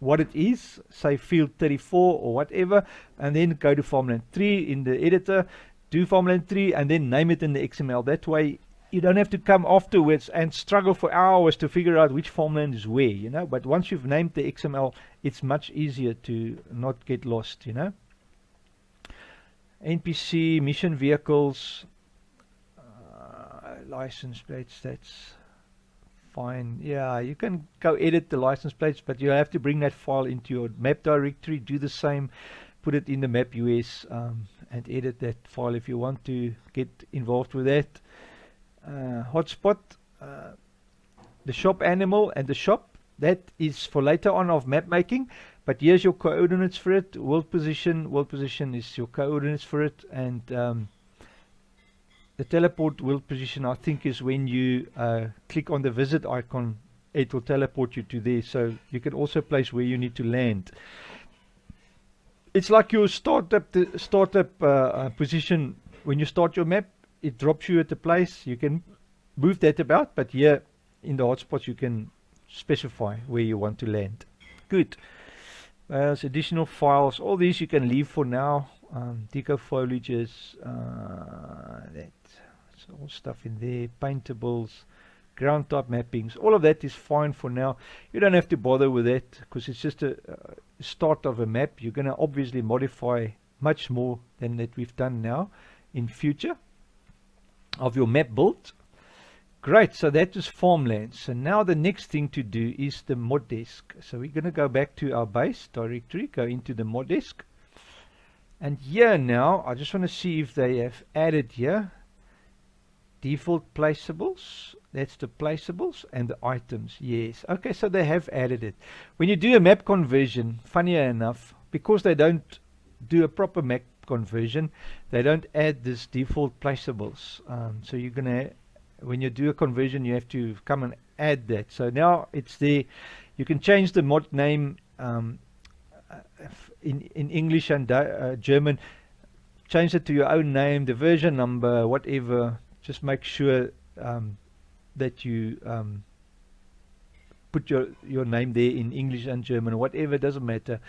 what it is, say field 34 or whatever, and then go to farmland 3 in the editor, do farmland 3, and then name it in the XML. That way you don't have to come afterwards and struggle for hours to figure out which farmland is where, you know. But once you've named the XML, it's much easier to not get lost, you know. NPC, mission vehicles, license plates, that's fine. Yeah, you can go edit the license plates, but you have to bring that file into your map directory, do the same, put it in the map US, and edit that file if you want to get involved with that. Hotspot, the shop animal and the shop, that is for later on of map making, but here's your coordinates for it. World position is your coordinates for it, and the teleport world position, I think, is when you click on the visit icon, it will teleport you to there, so you can also place where you need to land. It's like your startup position. When you start your map, it drops you at a place. You can move that about, but here in the hotspots you can specify where you want to land. Good. There's additional files. All these you can leave for now. Deco foliages, that's all stuff in there. Paintables, ground type mappings, all of that is fine for now. You don't have to bother with that, because it's just a start of a map. You're going to obviously modify much more than that we've done now in future of your map build. Great, so that is farmlands. So now the next thing to do is the mod desk. So we're going to go back to our base directory, go into the mod desk, and here now I just want to see if they have added here default placeables. That's the placeables and the items. Yes, okay, so they have added it. When you do a map conversion, funnier enough, because they don't do a proper map conversion, they don't add this default placeables. So you're gonna, when you do a conversion, you have to come and add that. So now it's there. You can change the mod name in English and German. Change it to your own name, the version number, whatever. Just make sure that you put your name there in English and German, whatever, doesn't matter.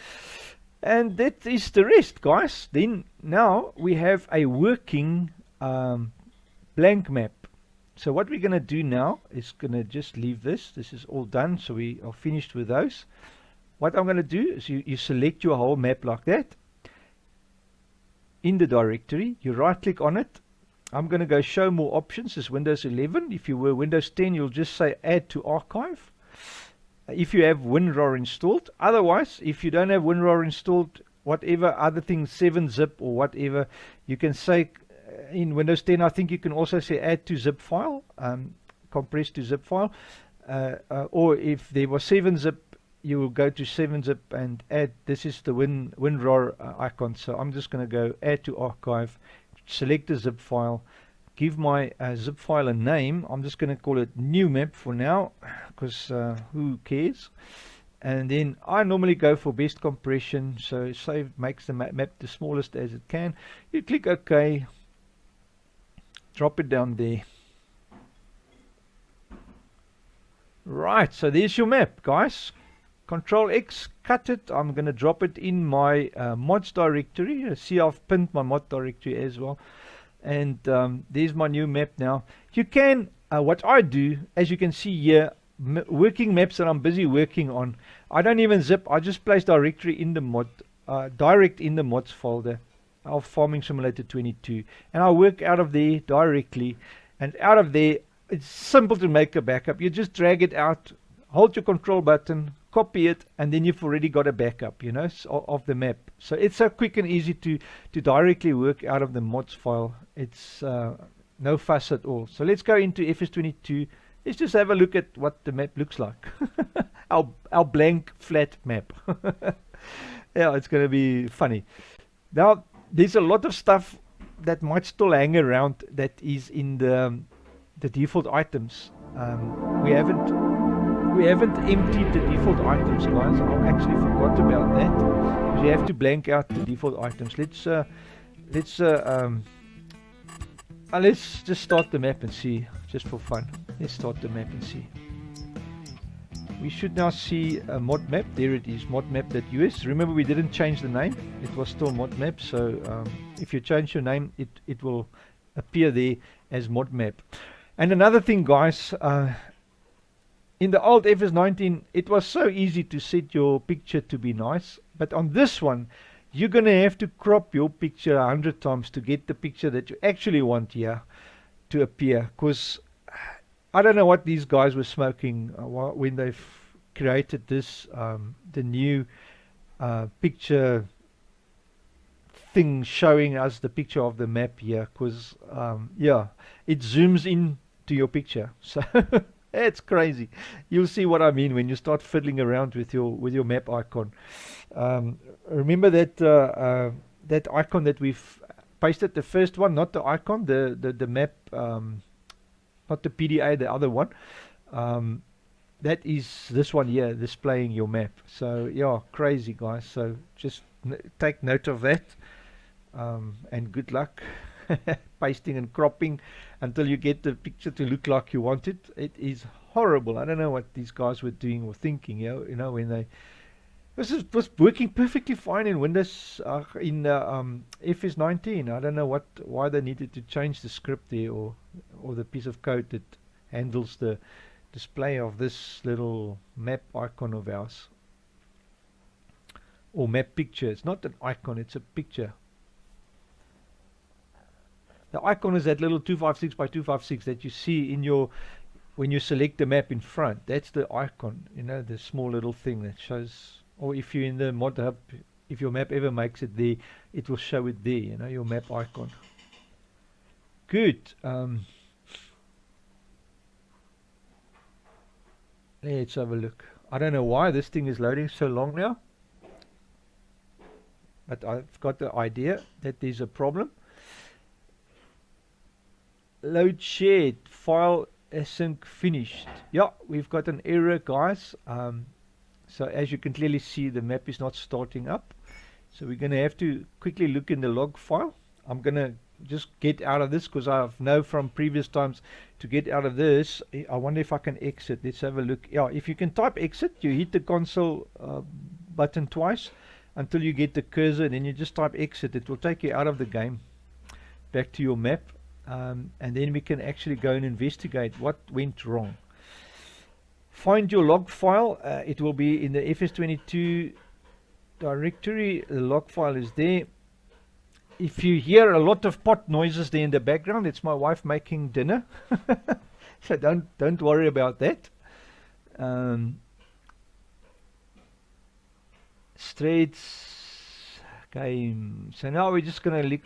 And that is the rest, guys. Then now we have a working blank map. So what we're going to do now is going to just leave this. This is all done, so we are finished with those. What I'm going to do is you select your whole map like that. In the directory, you right click on it. I'm going to go show more options. It's Windows 11. If you were Windows 10, you'll just say add to archive. If you have WinRAR installed. Otherwise, if you don't have WinRAR installed, whatever other thing, 7-zip or whatever, you can say in Windows 10, I think you can also say add to zip file, compress to zip file. Or if there was 7-zip, you will go to 7-zip and add. This is the WinRAR icon. So I'm just going to go add to archive, select the zip file, give my zip file a name. I'm just going to call it new map for now, because who cares? And then I normally go for best compression, so save makes the map the smallest as it can. You click OK, drop it down there. Right, so there's your map, guys. Control X, cut it. I'm going to drop it in my mods directory. See, I've pinned my mod directory as well. And there's my new map now. You can, what I do, as you can see here, working maps that I'm busy working on, I don't even zip. I just place directory in the mod, direct in the mods folder of Farming Simulator 22, and I work out of there directly. And out of there, it's simple to make a backup. You just drag it out, hold your control button, copy it, and then you've already got a backup, you know, of the map. So it's so quick and easy to directly work out of the mods file. It's no fuss at all. So let's go into FS22. Let's just have a look at what the map looks like. our blank flat map. Yeah, it's going to be funny. Now, there's a lot of stuff that might still hang around that is in the default items. We haven't emptied the default items, guys. I actually forgot about that, because you have to blank out the default items. Let's just start the map and see, just for fun. Let's start the map and see. We should now see a mod map. There it is, modmap.us. Remember, we didn't change the name. It was still mod map. So if you change your name, it will appear there as mod map. And another thing, guys, in the old FS19, it was so easy to set your picture to be nice. But on this one, you're going to have to crop your picture 100 times to get the picture that you actually want here to appear. Because I don't know what these guys were smoking when they've created this, the new picture thing showing us the picture of the map here. Because, yeah, it zooms in to your picture. So it's crazy. You'll see what I mean when you start fiddling around with your map icon. Remember that that icon that we've pasted, the first one, not the icon, the map, not the PDA, the other one. That is this one here, displaying your map. So yeah, crazy, guys. So just take note of that, and good luck pasting and cropping until you get the picture to look like you want it. It is horrible. I don't know what these guys were doing or thinking, you know, when they... This was working perfectly fine in Windows, in FS19. I don't know why they needed to change the script there, or the piece of code that handles the display of this little map icon of ours, or map picture. It's not an icon, it's a picture. The icon is that little 256 by 256 that you see in your, when you select the map in front. That's the icon, you know, the small little thing that shows. Or if you're in the mod hub, if your map ever makes it there, it will show it there, you know, your map icon. Good. Let's have a look. I don't know why this thing is loading so long now, but I've got the idea that there's a problem. Load shared, file async finished. Yeah, we've got an error, guys. So as you can clearly see, the map is not starting up. So we're going to have to quickly look in the log file. I'm going to just get out of this, because I know from previous times to get out of this. I wonder if I can exit. Let's have a look. Yeah, if you can type exit, you hit the console button twice until you get the cursor, and then you just type exit. It will take you out of the game, back to your map. and then we can actually go and investigate what went wrong. Find your log file. It will be in the FS22 directory. The log file is there. If you hear a lot of pot noises there in the background, it's my wife making dinner. So don't worry about that. Straits game. So now we're just going to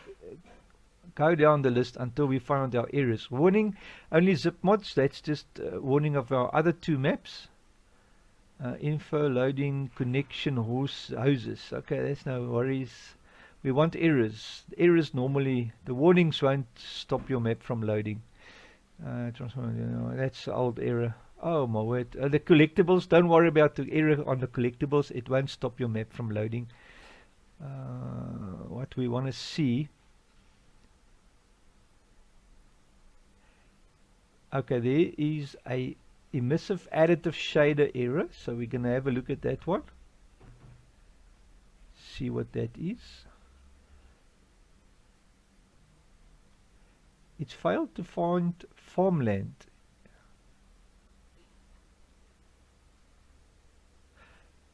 go down the list until we find our errors. Warning, only zip mods. That's just warning of our other two maps. Info, loading, connection, hoses. Okay, that's no worries. We want errors. Errors normally, the warnings won't stop your map from loading. That's the old error. Oh my word. The collectibles, don't worry about the error on the collectibles. It won't stop your map from loading. What we want to see. Okay, there is a emissive additive shader error. So we're going to have a look at that one. See what that is. It's failed to find farmland.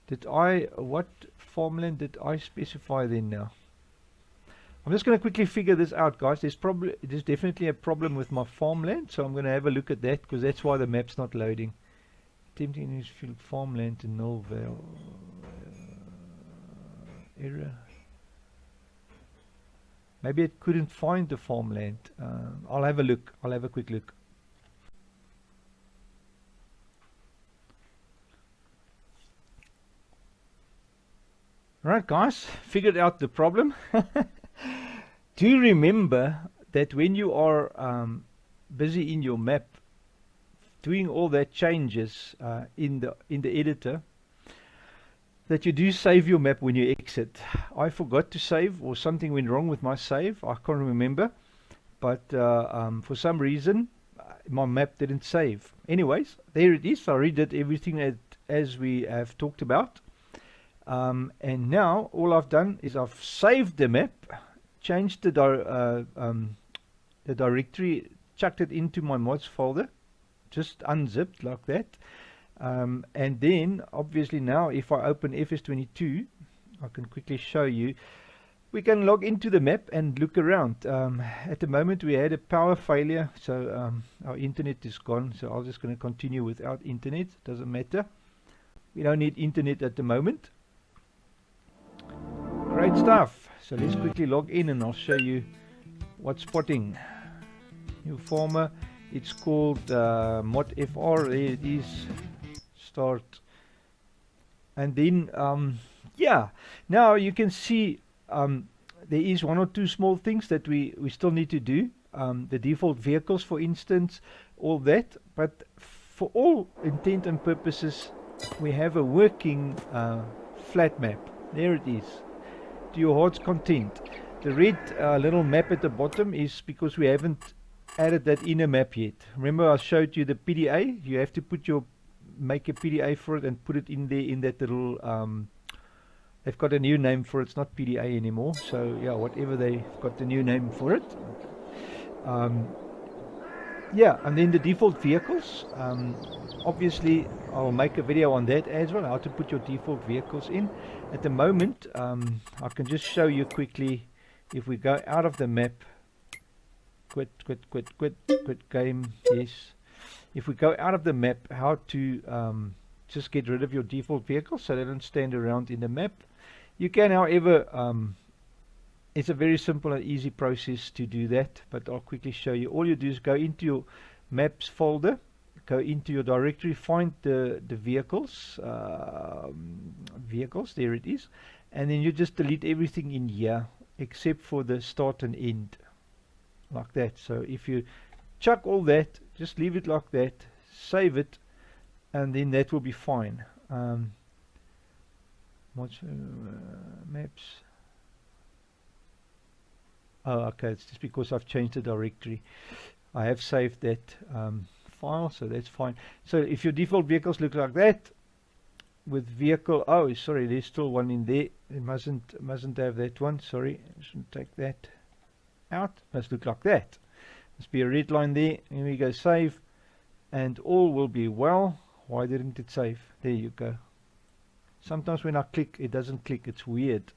What farmland did I specify then now? I'm just going to quickly figure this out, guys. There's definitely a problem with my farmland, so I'm going to have a look at that because that's why the map's not loading. Attempting to fill farmland to null val error. Maybe it couldn't find the farmland. I'll have a look. I'll have a quick look. Right, guys, figured out the problem. Do remember that when you are busy in your map, doing all that changes in the editor, that you do save your map when you exit. I forgot to save, or something went wrong with my save. I can't remember, but for some reason my map didn't save. Anyways, there it is. I redid everything as we have talked about. And now all I've done is I've saved the map, changed the directory, chucked it into my mods folder, just unzipped like that. And then obviously now if I open FS22, I can quickly show you, we can log into the map and look around. At the moment we had a power failure, so our internet is gone, so I'm just going to continue without internet. Doesn't matter, we don't need internet at the moment. Great stuff. So let's quickly log in and I'll show you what's spotting. New farmer, it's called mod FR. There it is. Start. And then yeah, now you can see there is one or two small things that we still need to do. The default vehicles, for instance, all that, but for all intent and purposes we have a working flat map. There it is, to your heart's content. The red little map at the bottom is because we haven't added that inner map yet. Remember I showed you the PDA? You have to make a PDA for it and put it in there in that little they've got a new name for it. It's not PDA anymore, so yeah, whatever, they've got the new name for it. Yeah, and then the default vehicles, obviously I'll make a video on that as well, how to put your default vehicles in. At the moment I can just show you quickly. If we go out of the map, quit game, yes. If we go out of the map, how to just get rid of your default vehicles so they don't stand around in the map. You can, however, it's a very simple and easy process to do that, but I'll quickly show you. All you do is go into your maps folder, go into your directory, find the vehicles, there it is, and then you just delete everything in here except for the start and end, like that. So if you chuck all that, just leave it like that, save it, and then that will be fine. Maps. Oh, okay, it's just because I've changed the directory. I have saved that file, so that's fine. So if your default vehicles look like that, with vehicle, oh sorry, there's still one in there. It mustn't have that one, sorry, I shouldn't take that out. Must look like that. Must be a red line there. Here we go, save, and all will be well. Why didn't it save? There you go. Sometimes when I click, it doesn't click. It's weird.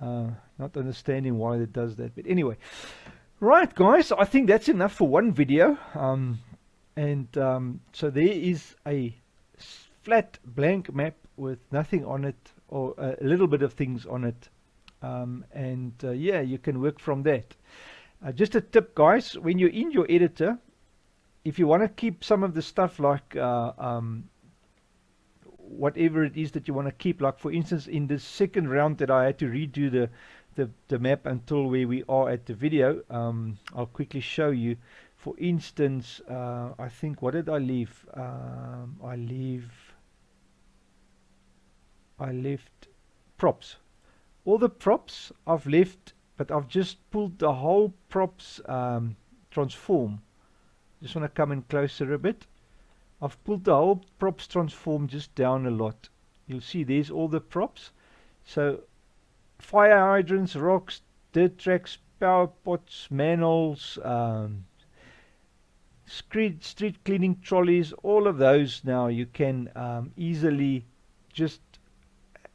Not understanding why it does that. But anyway, right, guys, I think that's enough for one video. So there is a flat blank map with nothing on it, or a little bit of things on it. Yeah, you can work from that. Just a tip, guys, when you're in your editor, if you want to keep some of the stuff like whatever it is that you want to keep, like for instance in this second round that I had to redo the map until where we are at the video, I'll quickly show you. For instance, I think, what did I leave? I left props. All the props I've left, but I've just pulled the whole props transform. Just want to come in closer a bit. I've pulled the whole props transform just down a lot. You'll see there's all the props. So fire hydrants, rocks, dirt tracks, power pots, manholes, street cleaning trolleys, all of those now you can easily just,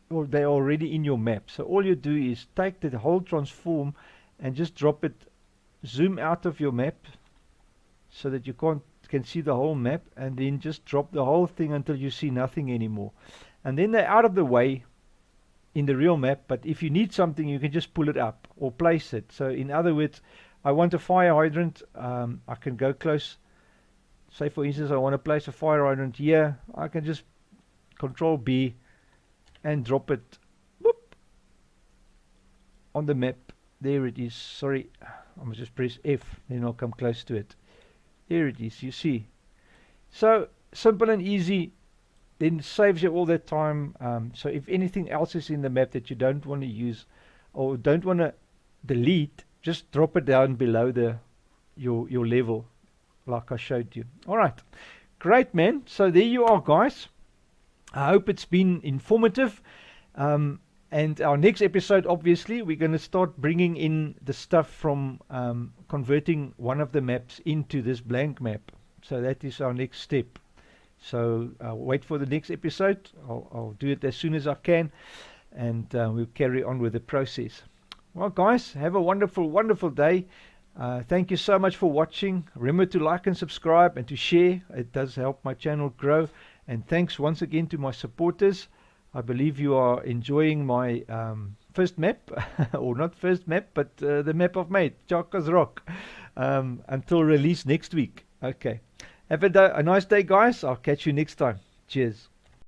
well, they're already in your map. So all you do is take the whole transform and just drop it, zoom out of your map so that you can see the whole map, and then just drop the whole thing until you see nothing anymore. And then they're out of the way in the real map, but if you need something, you can just pull it up or place it. So in other words, I want a fire hydrant, I can go close. Say for instance I want to place a fire hydrant here, I can just Control B and drop it, whoop, on the map. There it is. Sorry, I must just press F, then I'll come close to it. There it is, you see. So simple and easy, then saves you all that time. So if anything else is in the map that you don't want to use or don't want to delete, just drop it down below your level, like I showed you. Alright, great, man. So there you are, guys. I hope it's been informative. And our next episode, obviously, we're going to start bringing in the stuff from converting one of the maps into this blank map. So that is our next step. So wait for the next episode. I'll do it as soon as I can, and we'll carry on with the process. Well, guys, have a wonderful, wonderful day. Thank you so much for watching. Remember to like and subscribe and to share. It does help my channel grow. And thanks once again to my supporters. I believe you are enjoying my first map, or not first map, but the map I've made, Chaka's Rock, until release next week. Okay. Have a nice day, guys. I'll catch you next time. Cheers.